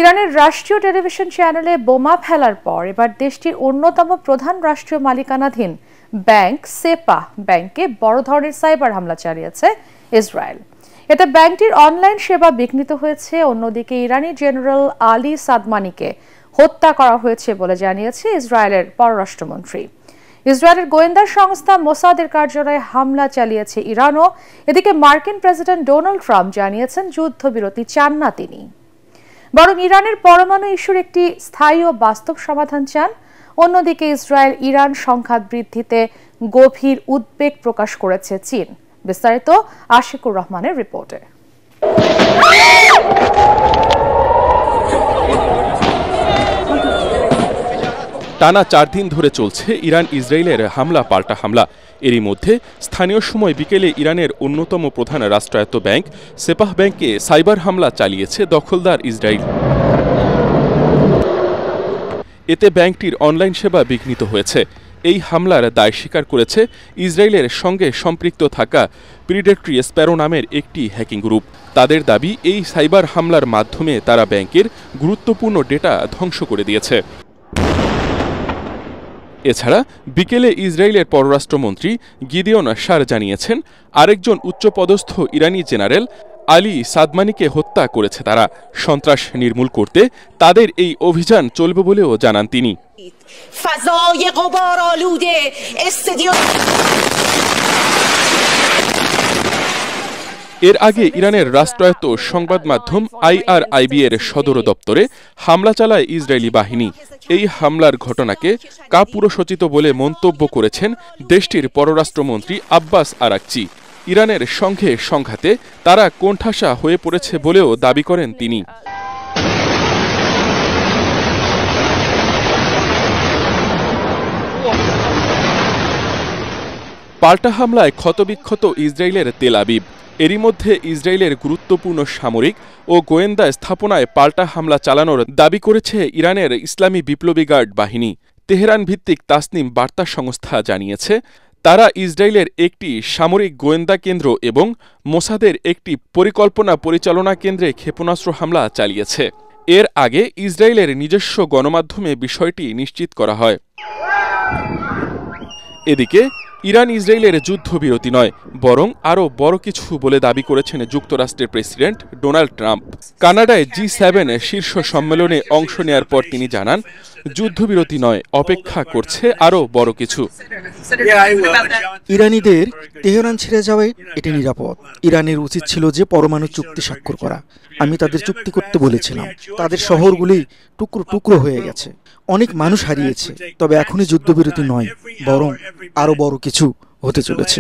ইরানের রাষ্ট্রীয় টেলিভিশন চ্যানেলে বোমা ফেলার পর এবার দেশটির অন্যতম প্রধান রাষ্ট্রীয় মালিকানাধীন ব্যাংক সেপা ব্যাংকে বড় ধরনের সাইবার হামলা চালিয়েছে ইসরায়েল। এতে ব্যাংকটির অনলাইন সেবা বিঘ্নিত হয়েছে। অন্যদিকে ইরানি জেনারেল আলী সাদমানিকে হত্যা করা হয়েছে বলে জানিয়েছে ইসরায়েলের পররাষ্ট্রমন্ত্রী। ইসরায়েলের গোয়েন্দা সংস্থা মোসাদের কার্যালয়ে হামলা চালিয়েছে ইরানও। এদিকে মার্কিন প্রেসিডেন্ট ডোনাল্ড ট্রাম্প জানিয়েছেন যুদ্ধবিরতি চান না তিনি, বরং ইরানের পরমাণু ইস্যুর একটি স্থায়ী ও বাস্তব সমাধান চান। অন্যদিকে ইসরায়েল ইরান সংঘাত বৃদ্ধিতে গভীর উদ্বেগ প্রকাশ করেছে চীন। বিস্তারিত আশিকুর রহমানের রিপোর্টে। টানা 4 দিন ধরে চলছে ইরান ইসরায়েলের হামলা পাল্টা হামলা। এরই মধ্যে স্থানীয় সময় বিকেলে ইরানের অন্যতম প্রধান রাষ্ট্রায়ত্ত ব্যাংক সেপাহ ব্যাংকে সাইবার হামলা চালিয়েছে দখলদার ইসরায়েল। এতে ব্যাংকটির অনলাইন সেবা বিঘ্নিত হয়েছে। এই হামলার দায় স্বীকার করেছে ইসরায়েলের সঙ্গে সম্পৃক্ত থাকা প্রিডেটরি স্প্যারো নামের একটি হ্যাকিং গ্রুপ। তাদের দাবি, এই সাইবার হামলার মাধ্যমে তারা ব্যাংকের গুরুত্বপূর্ণ ডেটা ধ্বংস করে দিয়েছে। এছাড়া বিকেলে ইসরায়েলের পররাষ্ট্রমন্ত্রী গিদিয়ন শার জানিয়েছেন, আরেকজন উচ্চপদস্থ ইরানি জেনারেল আলী সাদমানিকে হত্যা করেছে তারা। সন্ত্রাস নির্মূল করতে তাদের এই অভিযান চলবে বলেও জানান তিনি। এর আগে ইরানের রাষ্ট্রায়ত্ত সংবাদ মাধ্যম IRIB এর সদর দপ্তরে হামলা চালায় ইসরায়েলি বাহিনী। এই হামলার ঘটনাকে কাপুরুষোচিত বলে মন্তব্য করেছেন দেশটির পররাষ্ট্রমন্ত্রী আব্বাস আরাকচি। ইরানের সঙ্গে সংঘাতে তারা কোণঠাসা হয়ে পড়েছে বলেও দাবি করেন তিনি। পাল্টা হামলায় ক্ষতবিক্ষত ইসরায়েলের তেল আবিব। এরই মধ্যে ইসরায়েলের গুরুত্বপূর্ণ সামরিক ও গোয়েন্দা স্থাপনায় পাল্টা হামলা চালানোর দাবি করেছে ইরানের ইসলামী বিপ্লবী গার্ড বাহিনী। তেহরান ভিত্তিক তাসনিম বার্তা সংস্থা জানিয়েছে, তারা ইসরায়েলের একটি সামরিক গোয়েন্দা কেন্দ্র এবং মোসাদের একটি পরিচালনা কেন্দ্রে ক্ষেপণাস্ত্র হামলা চালিয়েছে। এর আগে ইসরায়েলের নিজস্ব গণমাধ্যমে বিষয়টি নিশ্চিত করা হয়। এদিকে ইরান ইসরায়েলের যুদ্ধবিরতি নয়, বরং আরও বড় কিছু বলে দাবি করেছেন যুক্তরাষ্ট্রের প্রেসিডেন্ট ডোনাল্ড ট্রাম্প। কানাডায় G7 শীর্ষ সম্মেলনে অংশ নেয়ার পর তিনি জানান, যুদ্ধবিরতি নয়, অপেক্ষা করছে আরও বড় কিছু। ইরানিদের তেহরান ছেড়ে যাওয়ায় এটি নিরাপদ। ইরানের উচিত ছিল যে পরমাণু চুক্তি স্বাক্ষর করা। আমি তাদের চুক্তি করতে বলেছিলাম। তাদের শহরগুলি টুকরো টুকরো হয়ে গেছে, অনেক মানুষ হারিয়েছে। তবে এখনই যুদ্ধবিরতি নয়, বরং আরো বড় কিছু হতে চলেছে।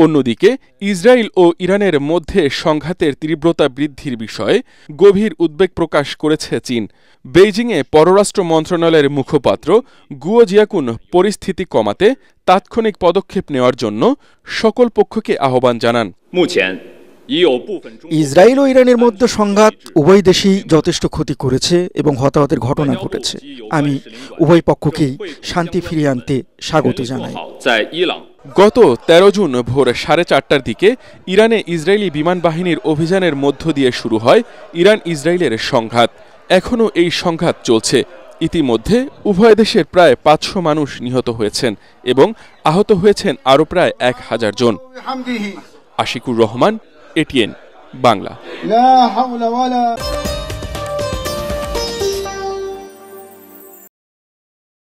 অন্যদিকে ইসরায়েল ও ইরানের মধ্যে সংঘাতের তীব্রতা বৃদ্ধির বিষয়ে গভীর উদ্বেগ প্রকাশ করেছে চীন। বেইজিংয়ে পররাষ্ট্র মন্ত্রণালয়ের মুখপাত্র গুও জিয়াকুন পরিস্থিতি কমাতে তাৎক্ষণিক পদক্ষেপ নেওয়ার জন্য সকল পক্ষকে আহ্বান জানান। ইসরায়েল ও ইরানের মধ্যে সংঘাত উভয় দেশই যথেষ্ট ক্ষতি করেছে এবং হতাহতের ঘটনা ঘটেছে। আমি উভয় পক্ষকেই শান্তি ফিরিয়ে আনতে স্বাগত জানাই। গত 13 জুন ভোর 4:30টার দিকে ইরানে ইসরায়েলি বিমান বাহিনীর অভিযানের মধ্য দিয়ে শুরু হয় ইরান ইসরায়েলের সংঘাত। এখনও এই সংঘাত চলছে। ইতিমধ্যে উভয় দেশের প্রায় 500 মানুষ নিহত হয়েছেন এবং আহত হয়েছেন আরও প্রায় 1000 জন। আশিকুর রহমান, ATN বাংলা।